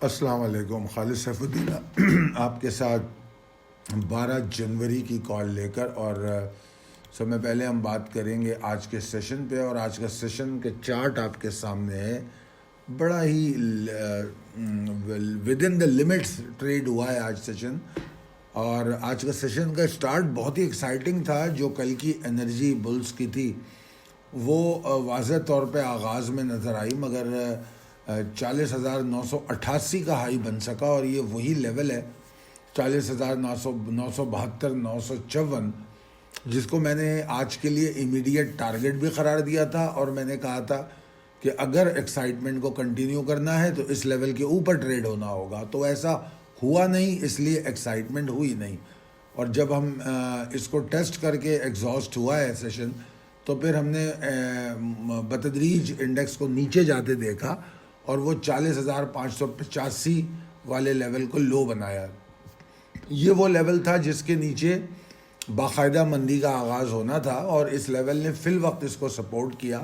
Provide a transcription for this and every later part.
السلام علیکم. خالد سیف الدین آپ کے ساتھ 12 جنوری کی کال لے کر، اور سب میں پہلے ہم بات کریں گے آج کے سیشن پہ. اور آج کا سیشن کے چارٹ آپ کے سامنے ہے. بڑا ہی within the limits trade ہوا ہے آج سیشن. اور آج کا سیشن کا سٹارٹ بہت ہی ایکسائٹنگ تھا. جو کل کی انرجی بلز کی تھی وہ واضح طور پہ آغاز میں نظر آئی، مگر 40,988 کا ہائی بن سکا، اور یہ وہی لیول ہے 40,972 954 جس کو میں نے آج کے لیے امیڈیٹ ٹارگٹ بھی قرار دیا تھا. اور میں نے کہا تھا کہ اگر ایکسائٹمنٹ کو کنٹینیو کرنا ہے تو اس لیول کے اوپر ٹریڈ ہونا ہوگا. تو ایسا ہوا نہیں، اس لیے ایکسائٹمنٹ ہوئی نہیں. اور جب ہم اس کو ٹیسٹ کر کے ایگزاسٹ ہوا ہے سیشن، تو پھر ہم نے بتدریج انڈیکس کو نیچے جاتے دیکھا، اور وہ 40,585 والے لیول کو لو بنایا. یہ وہ لیول تھا جس کے نیچے باقاعدہ مندی کا آغاز ہونا تھا، اور اس لیول نے فی الوقت اس کو سپورٹ کیا.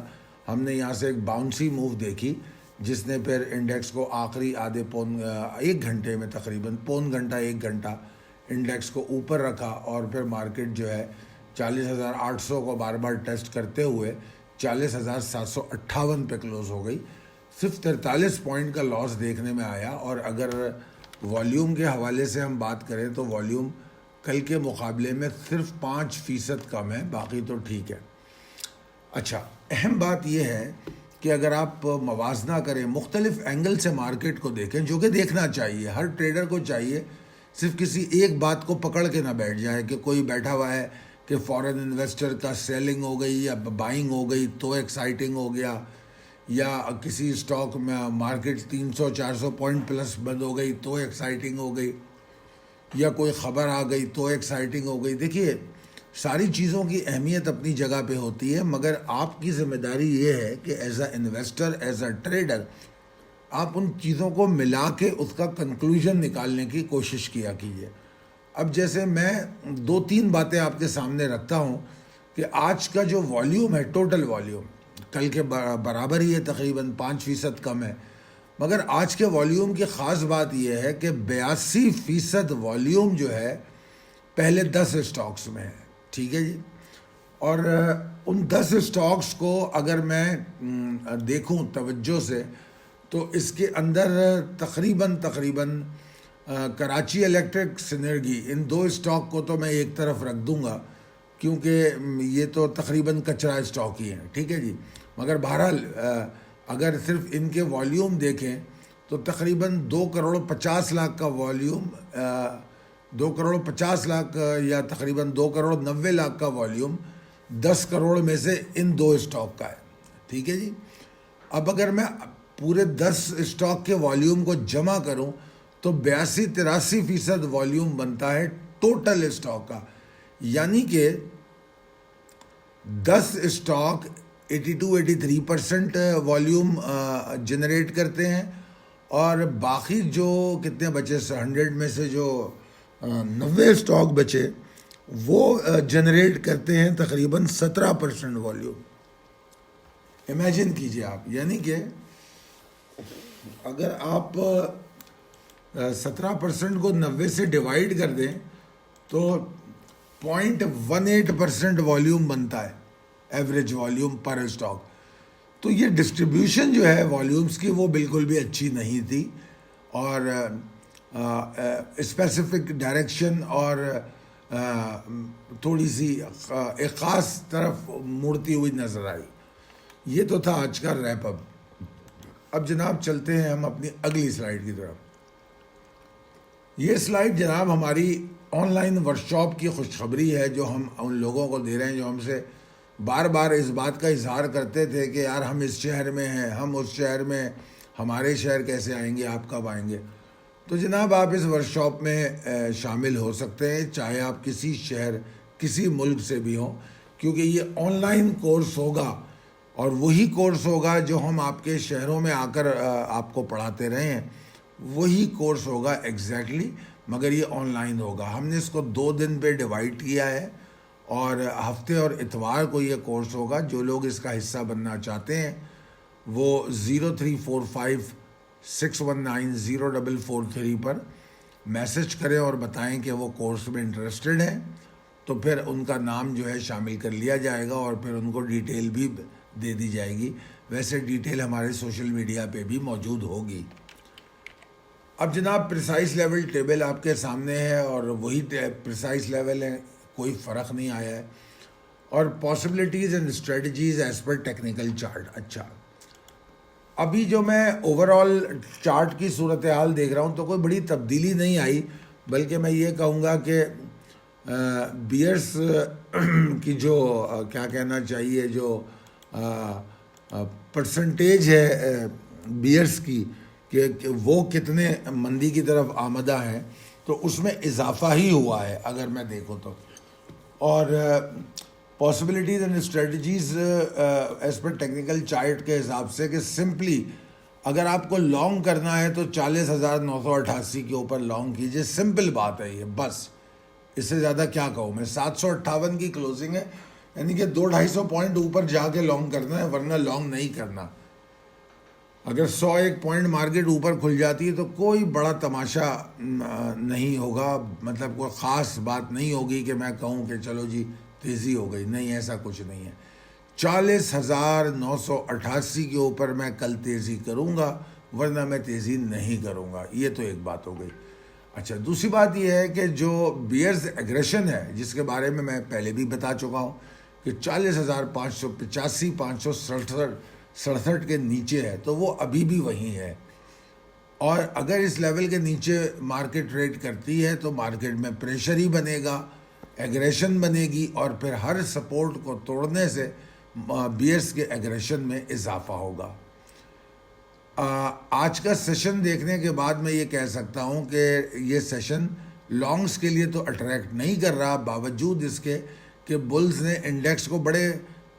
ہم نے یہاں سے ایک باؤنسی موو دیکھی جس نے پھر انڈیکس کو آخری ایک گھنٹے میں تقریباً پون گھنٹہ ایک گھنٹہ انڈیکس کو اوپر رکھا، اور پھر مارکیٹ جو ہے 40,800 کو بار بار ٹیسٹ کرتے ہوئے 40,758 پہ کلوز ہو گئی. صرف 43 پوائنٹ کا لاس دیکھنے میں آیا. اور اگر والیوم کے حوالے سے ہم بات کریں تو والیوم کل کے مقابلے میں صرف 5% کم ہے، باقی تو ٹھیک ہے. اچھا، اہم بات یہ ہے کہ اگر آپ موازنہ کریں، مختلف اینگل سے مارکیٹ کو دیکھیں، جو کہ دیکھنا چاہیے، ہر ٹریڈر کو چاہیے. صرف کسی ایک بات کو پکڑ کے نہ بیٹھ جائے کہ کوئی بیٹھا ہوا ہے کہ فورن انویسٹر کا سیلنگ ہو گئی یا بائنگ ہو گئی تو ایکسائٹنگ ہو گیا، یا کسی اسٹاک میں مارکیٹ 300-400 پوائنٹ پلس بند ہو گئی تو ایکسائٹنگ ہو گئی، یا کوئی خبر آ گئی تو ایکسائٹنگ ہو گئی. دیکھیے، ساری چیزوں کی اہمیت اپنی جگہ پہ ہوتی ہے، مگر آپ کی ذمہ داری یہ ہے کہ as a investor, as a trader, آپ ان چیزوں کو ملا کے اس کا کنکلوژن نکالنے کی کوشش کیا کیجیے. اب جیسے میں 2-3 باتیں آپ کے سامنے رکھتا ہوں کہ آج کا جو والیوم ہے، ٹوٹل والیوم کل کے برابر ہی ہے، تقریباً 5% کم ہے. مگر آج کے والیوم کی خاص بات یہ ہے کہ 82% والیوم جو ہے پہلے 10 اسٹاکس میں ہے. ٹھیک ہے جی. اور ان 10 اسٹاکس کو اگر میں دیکھوں توجہ سے، تو اس کے اندر تقریباً کراچی الیکٹرک، سنرگی، ان 2 اسٹاک کو تو میں ایک طرف رکھ دوں گا کیونکہ یہ تو تقریباً کچرا اسٹاک ہی ہیں. ٹھیک ہے جی. مگر بہرحال اگر صرف ان کے والیوم دیکھیں تو تقریباً 2,50,00,000 کا والیوم، 2,50,00,000 یا تقریباً 2,90,00,000 کا والیوم 10 کروڑ میں سے ان 2 اسٹاک کا ہے. ٹھیک ہے جی. اب اگر میں پورے 10 اسٹاک کے والیوم کو جمع کروں تو 82-83% والیوم بنتا ہے ٹوٹل اسٹاک کا. یعنی کہ 10 اسٹاک 82-83% والیوم جنریٹ کرتے ہیں، اور باقی جو کتنے بچے 100 میں سے جو 90 اسٹاک بچے وہ جنریٹ کرتے ہیں تقریباً 17% والیوم. امیجن کیجئے آپ، یعنی کہ اگر آپ 17% کو 90 سے ڈیوائڈ کر دیں تو 0.18% والیوم بنتا ہے، ایوریج والیوم پر اسٹاک. تو یہ ڈسٹریبیوشن جو ہے والیومز کی وہ بالکل بھی اچھی نہیں تھی، اور اسپیسیفک ڈائریکشن اور تھوڑی سی ایک خاص طرف مڑتی ہوئی نظر آئی. یہ تو تھا آج کا ریپ اپ. اب جناب چلتے ہیں ہم اپنی اگلی سلائیڈ کی طرف. یہ سلائیڈ جناب ہماری آن لائن ورکشاپ کی خوشخبری ہے جو ہم ان لوگوں کو دے رہے ہیں جو ہم سے بار بار اس بات کا اظہار کرتے تھے کہ یار ہم اس شہر میں ہیں، ہم اس شہر میں، ہمارے شہر کیسے آئیں گے، آپ کب آئیں گے. تو جناب آپ اس ورکشاپ میں شامل ہو سکتے ہیں، چاہے آپ کسی شہر، کسی ملک سے بھی ہوں، کیونکہ یہ آن لائن کورس ہوگا، اور وہی کورس ہوگا جو ہم آپ کے شہروں میں آ کر آپ کو پڑھاتے رہے ہیں، وہی کورس ہوگا ایگزیکٹلی، مگر یہ آن لائن ہوگا. ہم نے اس کو 2 دن پہ ڈیوائڈ کیا ہے، اور ہفتے اور اتوار کو یہ کورس ہوگا. جو لوگ اس کا حصہ بننا چاہتے ہیں وہ 0345 619043 پر میسج کریں اور بتائیں کہ وہ کورس میں انٹرسٹڈ ہیں، تو پھر ان کا نام جو ہے شامل کر لیا جائے گا اور پھر ان کو ڈیٹیل بھی دے دی جائے گی. ویسے ڈیٹیل ہمارے سوشل میڈیا پہ بھی موجود ہوگی. اب جناب پریسائز لیول ٹیبل آپ کے سامنے ہے اور وہی پریسائز لیول ہے، کوئی فرق نہیں آیا ہے. اور possibilities and strategies as per technical chart. اچھا، ابھی جو میں اوور آل چارٹ کی صورتحال دیکھ رہا ہوں تو کوئی بڑی تبدیلی نہیں آئی، بلکہ میں یہ کہوں گا کہ بیئرس کی جو کیا کہنا چاہیے، جو پرسنٹیج ہے بیئرس کی کہ وہ کتنے مندی کی طرف آمدہ ہیں، تو اس میں اضافہ ہی ہوا ہے اگر میں دیکھوں تو. اور possibilities and strategies as per technical chart کے حساب سے کہ سمپلی اگر آپ کو لانگ کرنا ہے تو 40,988 کے اوپر لانگ کیجئے. سمپل بات ہے یہ، بس اس سے زیادہ کیا کہوں میں. 758 کی کلوزنگ ہے، یعنی کہ 200-250 پوائنٹ اوپر جا کے لانگ کرنا ہے، ورنہ لانگ نہیں کرنا. اگر 101 پوائنٹ مارکیٹ اوپر کھل جاتی ہے تو کوئی بڑا تماشا نہیں ہوگا، مطلب کوئی خاص بات نہیں ہوگی کہ میں کہوں کہ چلو جی تیزی ہو گئی. نہیں، ایسا کچھ نہیں ہے. 40,988 کے اوپر میں کل تیزی کروں گا، ورنہ میں تیزی نہیں کروں گا. یہ تو ایک بات ہو گئی. اچھا، دوسری بات یہ ہے کہ جو بیئرز ایگریشن ہے، جس کے بارے میں پہلے بھی بتا چکا ہوں کہ 40,585 567 کے نیچے ہے، تو وہ ابھی بھی وہیں ہے. اور اگر اس لیول کے نیچے مارکیٹ ٹریڈ کرتی ہے تو مارکیٹ میں پریشر ہی بنے گا، ایگریشن بنے گی، اور پھر ہر سپورٹ کو توڑنے سے بیئرز کے ایگریشن میں اضافہ ہوگا. آج کا سیشن دیکھنے کے بعد میں یہ کہہ سکتا ہوں کہ یہ سیشن لانگز کے لیے تو اٹریکٹ نہیں کر رہا، باوجود اس کے کہ بلز نے انڈیکس کو بڑے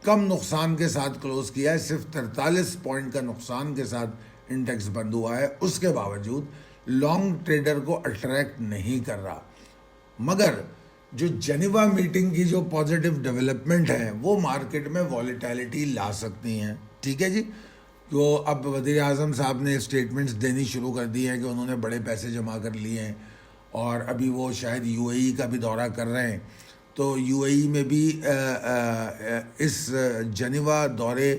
کم نقصان کے ساتھ کلوز کیا ہے. صرف 43 پوائنٹ کا نقصان کے ساتھ انڈیکس بند ہوا ہے. اس کے باوجود لانگ ٹریڈر کو اٹریکٹ نہیں کر رہا. مگر جو جنیوا میٹنگ کی جو پازیٹیو ڈیولپمنٹ ہیں وہ مارکیٹ میں والیٹیلٹی لا سکتی ہیں. ٹھیک ہے جی. تو اب وزیر اعظم صاحب نے اسٹیٹمنٹس دینی شروع کر دی ہیں کہ انہوں نے بڑے پیسے جمع کر لیے ہیں، اور ابھی وہ شاید یو اے ای کا بھی دورہ کر رہے ہیں. تو یو اے ای میں بھی اس جنیوا دورے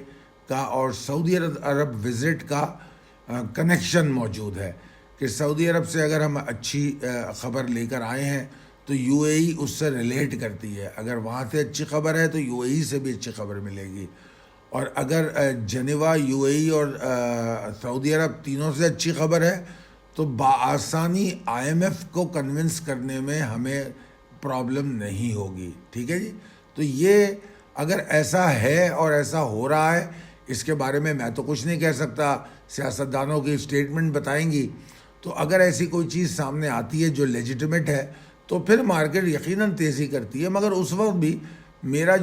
کا اور سعودی عرب وزٹ کا کنیکشن موجود ہے کہ سعودی عرب سے اگر ہم اچھی خبر لے کر آئے ہیں تو یو اے ای اس سے ریلیٹ کرتی ہے. اگر وہاں سے اچھی خبر ہے تو یو اے ای سے بھی اچھی خبر ملے گی. اور اگر جنیوا، یو اے ای اور سعودی عرب تینوں سے اچھی خبر ہے تو بآسانی آئی ایم ایف کو کنونس کرنے میں ہمیں پرابلم نہیں ہوگی. ٹھیک ہے جی. تو یہ اگر ایسا ہے اور ایسا ہو رہا ہے، اس کے بارے میں تو کچھ نہیں کہہ سکتا، سیاستدانوں کی اسٹیٹمنٹ بتائیں گی. تو اگر ایسی کوئی چیز سامنے آتی ہے جو لیجیٹمیٹ ہے تو پھر مارکیٹ یقیناً تیزی کرتی ہے. مگر اس وقت بھی میرا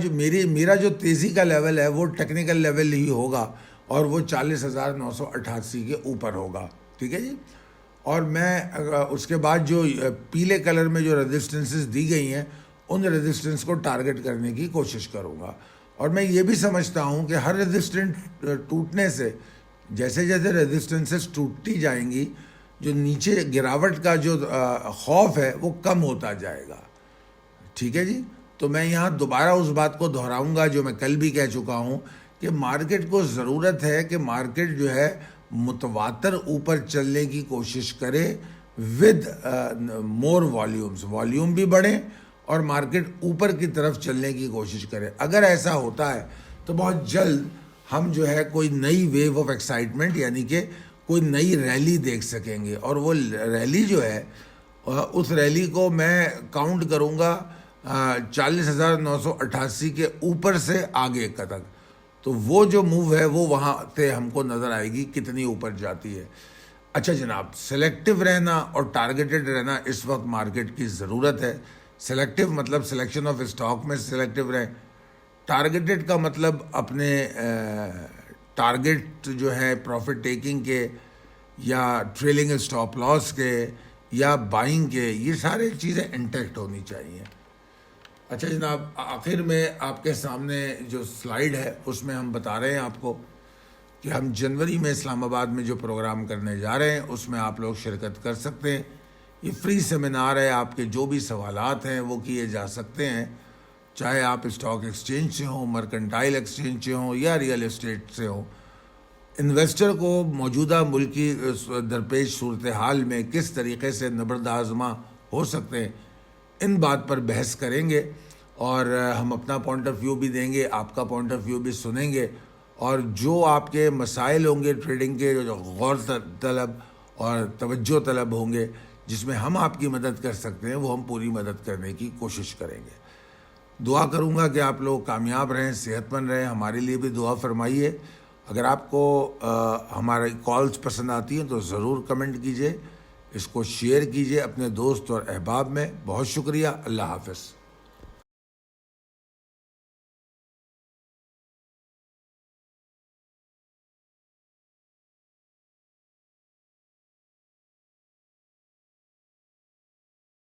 جو تیزی کا لیول ہے وہ ٹیکنیکل لیول ہی ہوگا، اور وہ 40,988 کے اوپر ہوگا. ٹھیک ہے جی. اور میں اس کے بعد جو پیلے کلر میں جو ریزسٹنسز دی گئی ہیں ان ریزسٹنس کو ٹارگٹ کرنے کی کوشش کروں گا. اور میں یہ بھی سمجھتا ہوں کہ ہر ریزسٹنٹ ٹوٹنے سے، جیسے جیسے ریزسٹنسز ٹوٹتی جائیں گی، جو نیچے گراوٹ کا جو خوف ہے وہ کم ہوتا جائے گا. ٹھیک ہے جی. تو میں یہاں دوبارہ اس بات کو دہراؤں گا جو میں کل بھی کہہ چکا ہوں کہ مارکیٹ کو ضرورت ہے کہ مارکیٹ جو ہے متواتر اوپر چلنے کی کوشش کرے ود مور والیوم بھی بڑھیں اور مارکیٹ اوپر کی طرف چلنے کی کوشش کرے. اگر ایسا ہوتا ہے تو بہت جلد ہم جو ہے کوئی نئی ویو آف ایکسائٹمنٹ، یعنی کہ کوئی نئی ریلی دیکھ سکیں گے. اور وہ ریلی جو ہے اس ریلی کو میں کاؤنٹ کروں گا 40,988 کے اوپر سے آگے تک. تو وہ جو موو ہے وہ وہاں سے ہم کو نظر آئے گی کتنی اوپر جاتی ہے. اچھا جناب، سلیکٹیو رہنا اور ٹارگیٹڈ رہنا اس وقت مارکیٹ کی ضرورت ہے. سلیکٹیو مطلب سلیکشن آف اسٹاک میں سلیکٹیو رہیں. ٹارگیٹڈ کا مطلب اپنے ٹارگیٹ جو ہے پروفٹ ٹیکنگ کے یا ٹریلنگ اسٹاپ لاس کے یا بائنگ کے، یہ سارے چیزیں انٹیکٹ ہونی چاہیے. اچھا جناب، آخر میں آپ کے سامنے جو سلائیڈ ہے اس میں ہم بتا رہے ہیں آپ کو کہ ہم جنوری میں اسلام آباد میں جو پروگرام کرنے جا رہے ہیں اس میں آپ لوگ شرکت کر سکتے ہیں. یہ فری سیمینار ہے، آپ کے جو بھی سوالات ہیں وہ کیے جا سکتے ہیں، چاہے آپ اسٹاک ایکسچینج سے ہوں، مرکنٹائل ایکسچینج سے ہوں یا ریئل اسٹیٹ سے ہوں. انویسٹر کو موجودہ ملکی درپیش صورتحال میں کس طریقے سے نبرد آزما ہو سکتے ہیں، ان بات پر بحث کریں گے، اور ہم اپنا پوائنٹ آف ویو بھی دیں گے، آپ کا پوائنٹ آف ویو بھی سنیں گے، اور جو آپ کے مسائل ہوں گے ٹریڈنگ کے، جو غور طلب اور توجہ طلب ہوں گے جس میں ہم آپ کی مدد کر سکتے ہیں، وہ ہم پوری مدد کرنے کی کوشش کریں گے. دعا کروں گا کہ آپ لوگ کامیاب رہیں، صحت مند رہیں. ہمارے لیے بھی دعا فرمائیے. اگر آپ کو ہماری کالز پسند آتی ہیں تو ضرور کمنٹ کیجیے، اس کو شیئر کیجیے اپنے دوست اور احباب میں. بہت شکریہ. اللہ حافظ.